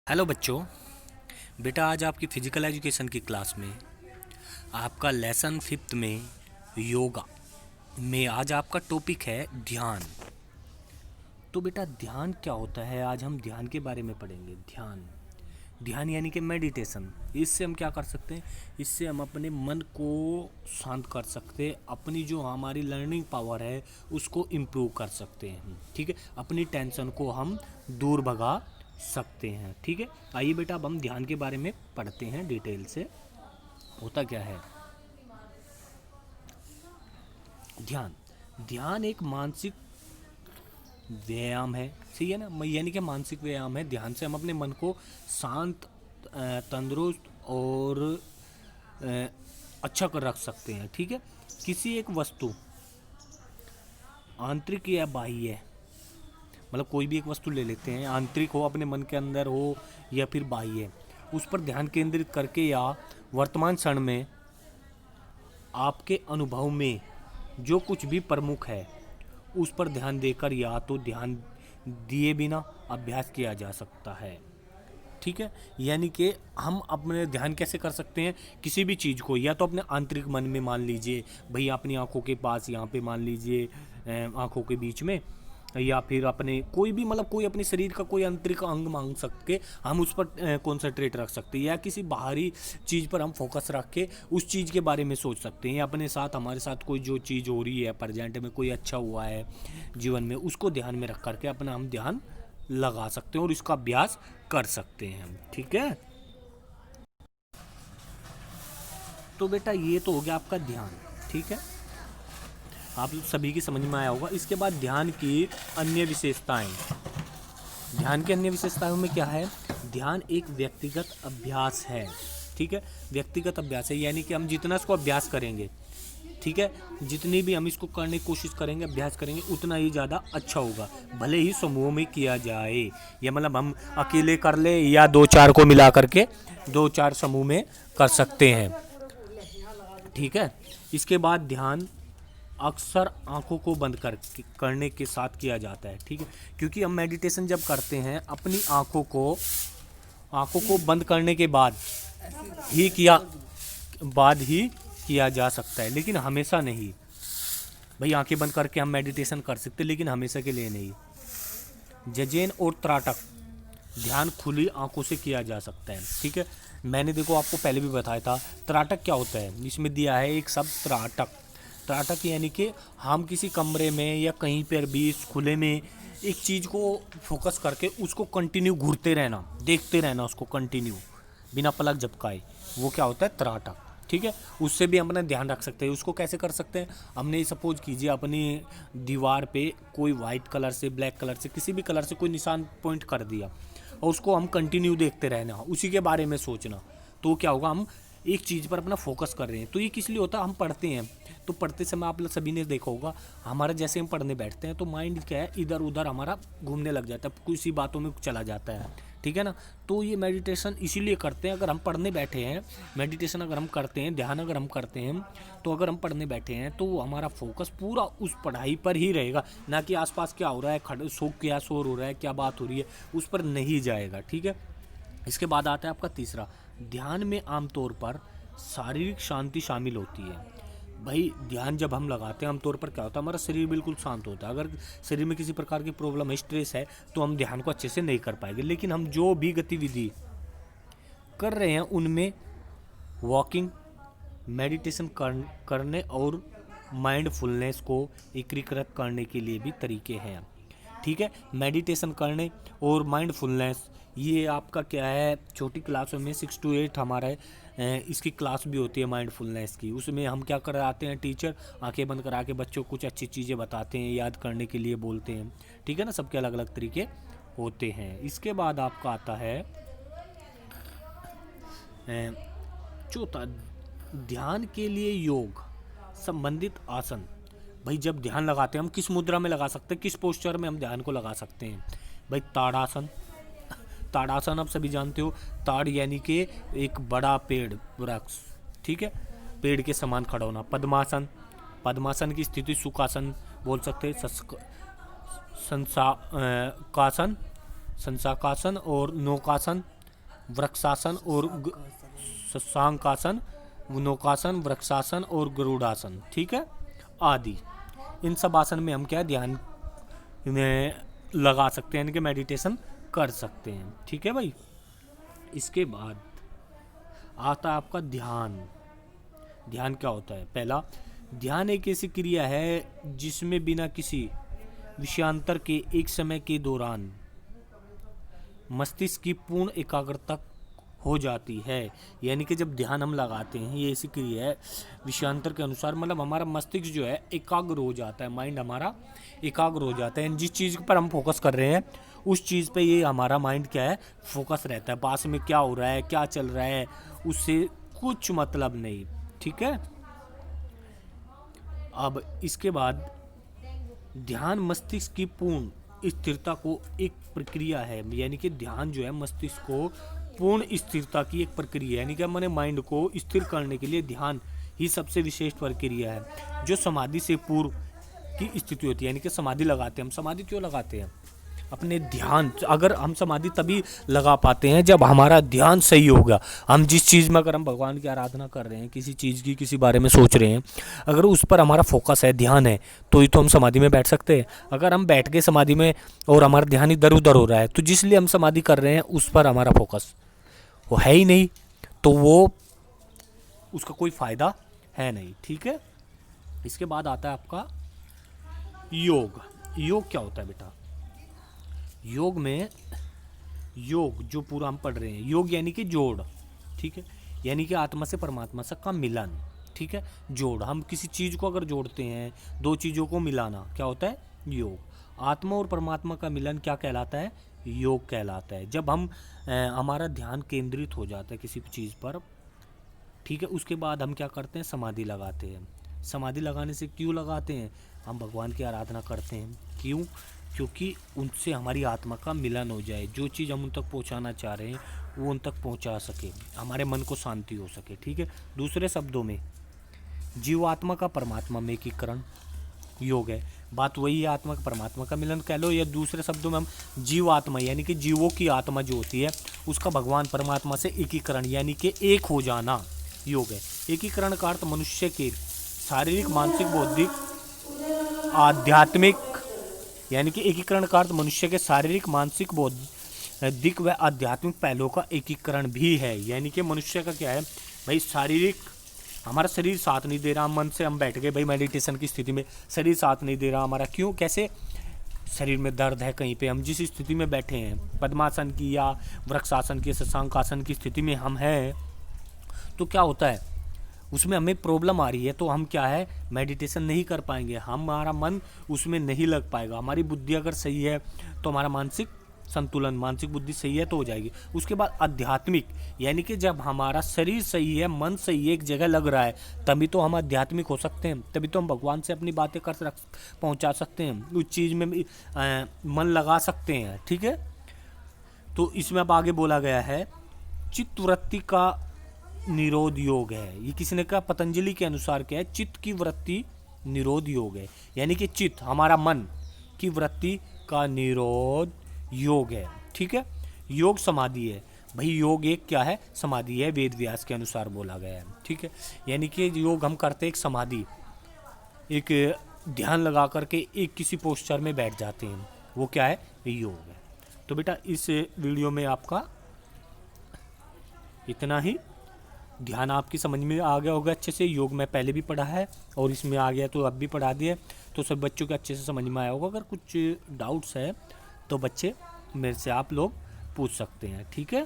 Hello बच्चों। बेटा आज आपकी फ़िज़िकल एजुकेशन की क्लास में आपका लेसन फिफ्थ में योगा में आज आपका टॉपिक है ध्यान। तो बेटा ध्यान क्या होता है, आज हम ध्यान के बारे में पढ़ेंगे। ध्यान ध्यान यानी कि मेडिटेशन। इससे हम क्या कर सकते हैं, इससे हम अपने मन को शांत कर सकते हैं, अपनी जो हमारी लर्निंग पावर है उसको इम्प्रूव कर सकते हैं। ठीक है, अपनी टेंशन को हम दूर भगा सकते हैं। ठीक है, आइए बेटा अब हम ध्यान के बारे में पढ़ते हैं डिटेल से। होता क्या है ध्यान? ध्यान एक मानसिक व्यायाम है, सही है ना, यानी कि मानसिक व्यायाम है। ध्यान से हम अपने मन को शांत, तंदुरुस्त और अ, अच्छा कर रख सकते हैं। ठीक है, किसी एक वस्तु, आंतरिक या बाह्य, मतलब कोई भी एक वस्तु ले लेते हैं, आंतरिक हो, अपने मन के अंदर हो या फिर बाह्य, उस पर ध्यान केंद्रित करके या वर्तमान क्षण में आपके अनुभव में जो कुछ भी प्रमुख है उस पर ध्यान देकर या तो ध्यान दिए बिना अभ्यास किया जा सकता है। ठीक है, यानी कि हम अपने ध्यान कैसे कर सकते हैं, किसी भी चीज़ को या तो अपने आंतरिक मन में मान लीजिए, भई अपनी आंखों के पास, यहाँ पे मान लीजिए आंखों के बीच में, या फिर अपने कोई भी, मतलब कोई अपने शरीर का कोई आंतरिक अंग मांग सकते, हम उस पर कॉन्सेंट्रेट रख सकते हैं, या किसी बाहरी चीज़ पर हम फोकस रख के उस चीज़ के बारे में सोच सकते हैं, या अपने साथ, हमारे साथ कोई जो चीज़ हो रही है प्रेजेंट में, कोई अच्छा हुआ है जीवन में, उसको ध्यान में रख करके अपना हम ध्यान लगा सकते हैं और इसका अभ्यास कर सकते हैं। ठीक है, तो बेटा ये तो हो गया आपका ध्यान। ठीक है, आप सभी की समझ में आया होगा। इसके बाद ध्यान की अन्य विशेषताएं। ध्यान की अन्य विशेषताओं में क्या है, ध्यान एक व्यक्तिगत अभ्यास है। ठीक है, व्यक्तिगत अभ्यास है, यानी कि हम जितना इसको अभ्यास करेंगे, ठीक है, जितनी भी हम इसको करने की कोशिश करेंगे, अभ्यास करेंगे, उतना ही ज़्यादा अच्छा होगा। भले ही समूह में किया जाए, या मतलब हम अकेले कर ले या दो चार को मिला करके दो चार समूह में कर सकते हैं। ठीक है, इसके बाद ध्यान अक्सर आंखों को बंद करने के साथ किया जाता है। ठीक है, क्योंकि हम मेडिटेशन जब करते हैं अपनी आंखों को बंद करने के ही किया बाद ही किया जा सकता है, लेकिन हमेशा नहीं। भाई आंखें बंद करके हम मेडिटेशन कर सकते हैं, लेकिन हमेशा के लिए नहीं। जजेन और त्राटक ध्यान खुली आंखों से किया जा सकता है। ठीक है, मैंने देखो आपको पहले भी बताया था त्राटक क्या होता है। इसमें दिया है एक शब्द त्राटक। त्राटक यानी कि हम किसी कमरे में या कहीं पर भी खुले में एक चीज़ को फोकस करके उसको कंटिन्यू घूरते रहना, देखते रहना उसको कंटिन्यू, बिना पलक झपकाए, वो क्या होता है त्राटक। ठीक है, उससे भी हम अपना ध्यान रख सकते हैं। उसको कैसे कर सकते हैं, हमने सपोज कीजिए अपनी दीवार पे कोई वाइट कलर से, ब्लैक कलर से, किसी भी कलर से कोई निशान पॉइंट कर दिया और उसको हम कंटिन्यू देखते रहना, उसी के बारे में सोचना, तो क्या होगा, हम एक चीज़ पर अपना फोकस कर रहे हैं। तो ये किस लिए होता है, हम पढ़ते हैं तो पढ़ते समय आप लोग सभी ने देखा होगा, हमारा जैसे हम पढ़ने बैठते हैं तो माइंड क्या है, इधर उधर हमारा घूमने लग जाता है, किसी बातों में चला जाता है। ठीक है ना, तो ये मेडिटेशन इसीलिए करते हैं। अगर हम पढ़ने बैठे हैं, मेडिटेशन अगर हम करते हैं, ध्यान अगर हम करते हैं, तो अगर हम पढ़ने बैठे हैं तो हमारा फोकस पूरा उस पढ़ाई पर ही रहेगा, ना कि आसपास क्या हो रहा है, क्या शोर हो रहा है, क्या बात हो रही है, उस पर नहीं जाएगा। ठीक है, इसके बाद आता है आपका तीसरा, ध्यान में आमतौर पर शारीरिक शांति शामिल होती है। भाई ध्यान जब हम लगाते हैं आमतौर पर क्या होता है, हमारा शरीर बिल्कुल शांत होता है। अगर शरीर में किसी प्रकार की प्रॉब्लम है, स्ट्रेस है, तो हम ध्यान को अच्छे से नहीं कर पाएंगे। लेकिन हम जो भी गतिविधि कर रहे हैं उनमें वॉकिंग, मेडिटेशन करने और माइंडफुलनेस को एकीकृत करने के लिए भी तरीके हैं। ठीक है, मेडिटेशन करने और माइंडफुलनेस, ये आपका क्या है, छोटी क्लासों में 6 to 8 हमारा इसकी क्लास भी होती है माइंडफुलनेस की। उसमें हम क्या कराते हैं, टीचर आंखें बंद करा के बच्चों को कुछ अच्छी चीज़ें बताते हैं, याद करने के लिए बोलते हैं। ठीक है ना, सबके अलग अलग तरीके होते हैं। इसके बाद आपका आता है चौथा, ध्यान के लिए योग संबंधित आसन। भाई जब ध्यान लगाते हैं हम किस मुद्रा में लगा सकते हैं, किस पोस्चर में हम ध्यान को लगा सकते हैं। भाई ताड़ासन, ताड़ासन आप सभी जानते हो, ताड़ यानी कि एक बड़ा पेड़, वृक्ष, ठीक है, पेड़ के समान खड़ा होना। पद्मासन, पद्मासन की स्थिति सुखासन बोल सकते हैं। संसाकासन, संसाकासन और नौकासन, वृक्षासन और शशांकासन, नौकासन, वृक्षासन और गरुड़ासन, ठीक है, आदि। इन सब आसन में हम क्या ध्यान में लगा सकते हैं, यानी कि मेडिटेशन कर सकते हैं, ठीक है भाई। इसके बाद आता है आपका ध्यान। ध्यान क्या होता है? पहला, ध्यान एक ऐसी क्रिया है जिसमें बिना किसी विषयांतर के एक समय के दौरान मस्तिष्क की पूर्ण एकाग्रता हो जाती है। यानी कि जब ध्यान हम लगाते हैं, ये ऐसी क्रिया है विषयांतर के अनुसार, मतलब हमारा मस्तिष्क जो है एकाग्र हो जाता है, माइंड हमारा एकाग्र हो जाता है। जिस चीज़ पर हम फोकस कर रहे हैं उस चीज़ पे ये हमारा माइंड क्या है, फोकस रहता है। पास में क्या हो रहा है, क्या चल रहा है, उससे कुछ मतलब नहीं, ठीक है। अब इसके बाद ध्यान मस्तिष्क की पूर्ण स्थिरता को एक प्रक्रिया है, यानी कि ध्यान जो है मस्तिष्क को पूर्ण स्थिरता की एक प्रक्रिया है, यानी कि हमारे माइंड को स्थिर करने के लिए ध्यान ही सबसे विशेष प्रक्रिया है, जो समाधि से पूर्व की स्थिति होती है। यानी कि समाधि लगाते हैं हम। समाधि क्यों लगाते हैं? अपने ध्यान, अगर हम समाधि तभी लगा पाते हैं जब हमारा ध्यान सही होगा। हम जिस चीज़ में, अगर हम भगवान की आराधना कर रहे हैं, किसी चीज़ की, किसी बारे में सोच रहे हैं, अगर उस पर हमारा फोकस है, ध्यान है, तो ही तो हम समाधि में बैठ सकते हैं। अगर हम बैठ के समाधि में और हमारा ध्यान इधर उधर हो रहा है, तो जिस लिए हम समाधि कर रहे हैं उस पर हमारा फोकस वो है ही नहीं, तो वो उसका कोई फ़ायदा है नहीं, ठीक है। इसके बाद आता है आपका योग। योग क्या होता है बेटा? योग में, योग जो पूरा हम पढ़ रहे हैं, योग यानी कि जोड़, ठीक है, यानी कि आत्मा से परमात्मा तक का मिलन, ठीक है, जोड़। हम किसी चीज़ को अगर जोड़ते हैं, दो चीज़ों को मिलाना, क्या होता है? योग। आत्मा और परमात्मा का मिलन क्या कहलाता है? योग कहलाता है। जब हम हमारा ध्यान केंद्रित हो जाता है किसी चीज़ पर, ठीक है, उसके बाद हम क्या करते हैं? समाधि लगाते हैं। समाधि लगाने से क्यों लगाते हैं? हम भगवान की आराधना करते हैं। क्यों? क्योंकि उनसे हमारी आत्मा का मिलन हो जाए, जो चीज़ हम उन तक पहुंचाना चाह रहे हैं वो उन तक पहुंचा सके, हमारे मन को शांति हो सके, ठीक है। दूसरे शब्दों में जीवात्मा का परमात्मा में एकीकरण योग है। बात वही है, आत्मा का परमात्मा का मिलन कह लो, या दूसरे शब्दों में हम जीवात्मा, यानी कि जीवों की आत्मा जो होती है उसका भगवान परमात्मा से एकीकरण, यानी कि एक हो जाना, योग है। एकीकरण का अर्थ मनुष्य के शारीरिक, मानसिक, बौद्धिक, आध्यात्मिक, यानी कि एकीकरण का अर्थ मनुष्य के शारीरिक, मानसिक, बौद्धिक व आध्यात्मिक पहलुओं का एकीकरण भी है। यानी कि मनुष्य का क्या है भाई, शारीरिक, हमारा शरीर साथ नहीं दे रहा, मन से हम बैठ गए भाई मेडिटेशन की स्थिति में, शरीर साथ नहीं दे रहा हमारा। क्यों? कैसे? शरीर में दर्द है कहीं पे, हम जिस स्थिति में बैठे हैं, पद्मासन की या वृक्षासन की, शशांकासन की स्थिति में हम हैं, तो क्या होता है उसमें हमें प्रॉब्लम आ रही है, तो हम क्या है, मेडिटेशन नहीं कर पाएंगे, हमारा मन उसमें नहीं लग पाएगा। हमारी बुद्धि अगर सही है तो हमारा मानसिक संतुलन, मानसिक बुद्धि सही है तो हो जाएगी। उसके बाद आध्यात्मिक, यानी कि जब हमारा शरीर सही है, मन सही है, एक जगह लग रहा है, तभी तो हम आध्यात्मिक हो सकते हैं, तभी तो हम भगवान से अपनी बातें कर पहुंचा सकते हैं, उस चीज़ में मन लगा सकते हैं, ठीक है। तो इसमें अब आगे बोला गया है चित्तवृत्ति का निरोध योग है। ये किसी ने कहा, पतंजलि के अनुसार क्या है? चित्त की वृत्ति निरोध योग है, यानी कि चित्त, हमारा मन की वृत्ति का निरोध योग है, ठीक है। योग समाधि है भाई, योग एक क्या है? समाधि है, वेद व्यास के अनुसार बोला गया है, ठीक है। यानी कि योग हम करते हैं एक समाधि, एक ध्यान लगा करके एक किसी पोस्चर में बैठ जाते हैं, वो क्या है? योग है। तो बेटा इस वीडियो में आपका इतना ही। ध्यान आपकी समझ में आ गया होगा अच्छे से। योग में पहले भी पढ़ा है और इसमें आ गया तो अब भी पढ़ा दिया, तो सब बच्चों के अच्छे से समझ में आया होगा। अगर कुछ डाउट्स है तो बच्चे मेरे से आप लोग पूछ सकते हैं, ठीक है।